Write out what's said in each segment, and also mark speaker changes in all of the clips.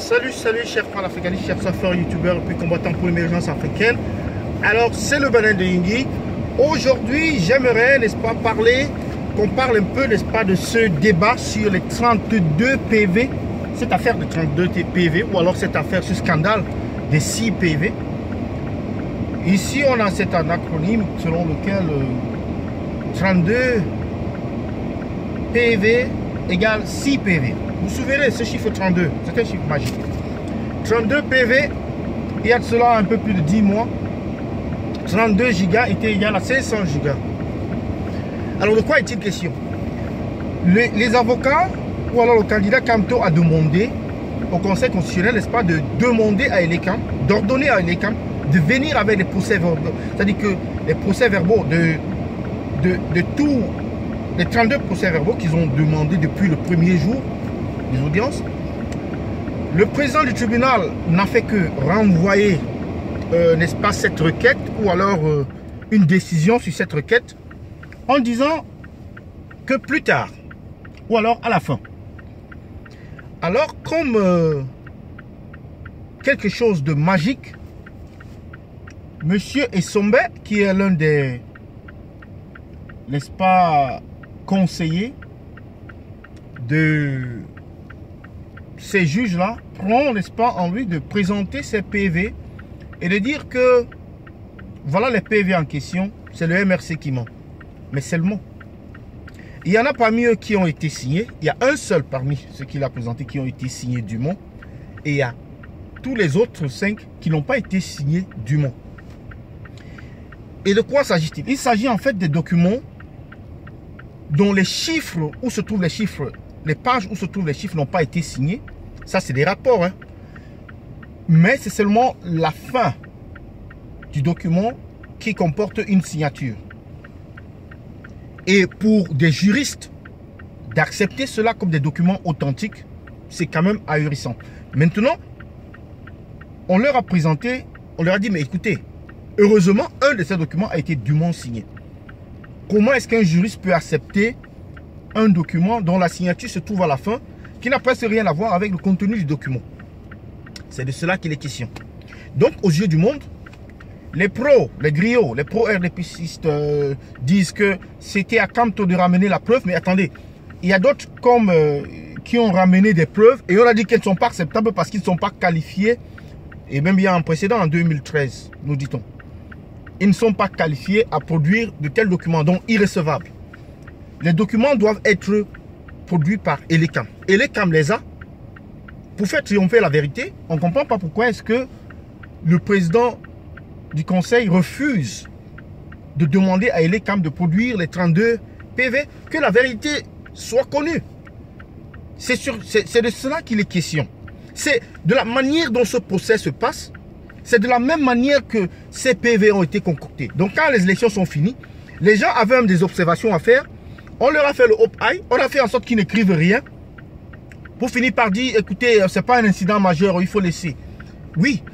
Speaker 1: Salut chers panafricanistes, chers affaires youtubeurs et puis combattants pour l'émergence africaine. Alors c'est le Bénin de Yingui. Aujourd'hui j'aimerais, n'est-ce pas, qu'on parle un peu, n'est-ce pas, de ce débat sur les 32 PV, cette affaire de 32 PV ou alors cette affaire, ce scandale des 6 PV. Ici on a cet acronyme selon lequel 32 PV égale 6 PV. Vous vous souvenez, ce chiffre 32, c'est un chiffre magique. 32 PV, il y a de cela un peu plus de 10 mois, 32 gigas était égal à 500 gigas. Alors de quoi est-il question? Les avocats, ou alors le candidat Kamto a demandé au Conseil constitutionnel, n'est-ce pas, de demander à Elekam, d'ordonner à Elekam de venir avec les procès verbaux. C'est-à-dire que les procès verbaux de tous les 32 procès verbaux qu'ils ont demandé depuis le premier jour des audiences. Le président du tribunal n'a fait que renvoyer, n'est-ce pas, cette requête ou alors une décision sur cette requête en disant que plus tard ou alors à la fin. Alors comme quelque chose de magique, Monsieur Essombe, qui est l'un des, n'est-ce pas, conseillers de ces juges-là, prend, n'est-ce pas, envie de présenter ces PV et de dire que voilà les PV en question, c'est le MRC qui ment. Mais seulement, il y en a parmi eux qui ont été signés. Il y a un seul parmi ceux qu'il a présentés qui ont été signés dûment. Et il y a tous les autres 5 qui n'ont pas été signés dûment. Et de quoi s'agit-il? Il s'agit en fait des documents dont les chiffres, où se trouvent les chiffres, les pages où se trouvent les chiffres n'ont pas été signés. Ça, c'est des rapports, hein. Mais c'est seulement la fin du document qui comporte une signature. Et pour des juristes, d'accepter cela comme des documents authentiques, c'est quand même ahurissant. Maintenant, on leur a présenté, on leur a dit, mais écoutez, heureusement, un de ces documents a été dûment signé. Comment est-ce qu'un juriste peut accepter un document dont la signature se trouve à la fin, qui n'a presque rien à voir avec le contenu du document? C'est de cela qu'il est question. Donc, aux yeux du monde, les pros, les griots, les pro-RDPistes disent que c'était à Kamto de ramener la preuve. Mais attendez, il y a d'autres comme qui ont ramené des preuves et on a dit qu'elles ne sont pas acceptables parce qu'ils ne sont pas qualifiés. Et même il y a un précédent en 2013, nous dit-on. Ils ne sont pas qualifiés à produire de tels documents, donc irrecevables. Les documents doivent être produits par Elekam. Elekam les a pour faire triompher la vérité. On ne comprend pas pourquoi est-ce que le président du conseil refuse de demander à Elekam de produire les 32 PV, que la vérité soit connue. C'est de cela qu'il est question. C'est de la manière dont ce procès se passe. C'est de la même manière que ces PV ont été concoctés. Donc quand les élections sont finies, les gens avaient même des observations à faire. On leur a fait le hop-eye, on a fait en sorte qu'ils n'écrivent rien. Pour finir par dire, écoutez, ce n'est pas un incident majeur, il faut laisser. Oui,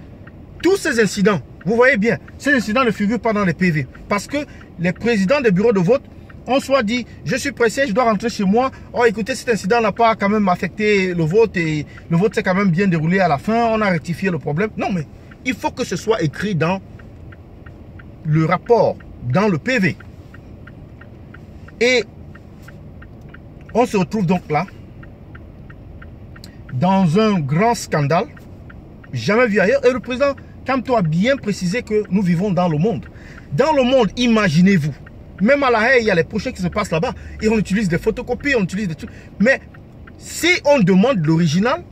Speaker 1: tous ces incidents, vous voyez bien, ces incidents ne figurent pas dans les PV. Parce que les présidents des bureaux de vote ont soit dit, je suis pressé, je dois rentrer chez moi. Oh, écoutez, cet incident n'a pas quand même affecté le vote et le vote s'est quand même bien déroulé à la fin, on a rectifié le problème. Non, mais il faut que ce soit écrit dans le rapport, dans le PV. Et on se retrouve donc là, dans un grand scandale, jamais vu ailleurs. Et le président Kamto a bien précisé que nous vivons dans le monde. Dans le monde, imaginez-vous, même à La Haye, il y a les projets qui se passent là-bas. Et on utilise des photocopies, on utilise des trucs. Mais si on demande l'original,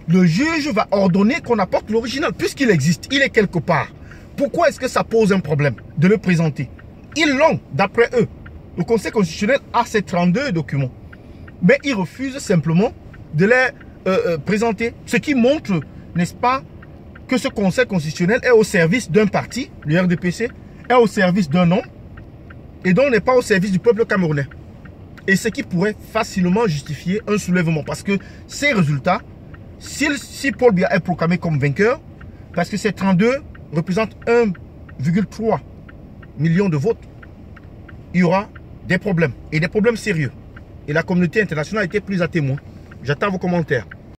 Speaker 1: le juge va ordonner qu'on apporte l'original, puisqu'il existe, il est quelque part. Pourquoi est-ce que ça pose un problème de le présenter? Ils l'ont, d'après eux. Le Conseil constitutionnel a ces 32 documents. Mais ils refusent simplement de les présenter. Ce qui montre, n'est-ce pas, que ce Conseil constitutionnel est au service d'un parti, le RDPC, est au service d'un homme, et donc n'est pas au service du peuple camerounais. Et ce qui pourrait facilement justifier un soulèvement. Parce que ces résultats, si Paul Biya est proclamé comme vainqueur, parce que ces 32 représentent 1,3 million de votes, il y aura des problèmes, et des problèmes sérieux. Et la communauté internationale était plus à témoin. J'attends vos commentaires.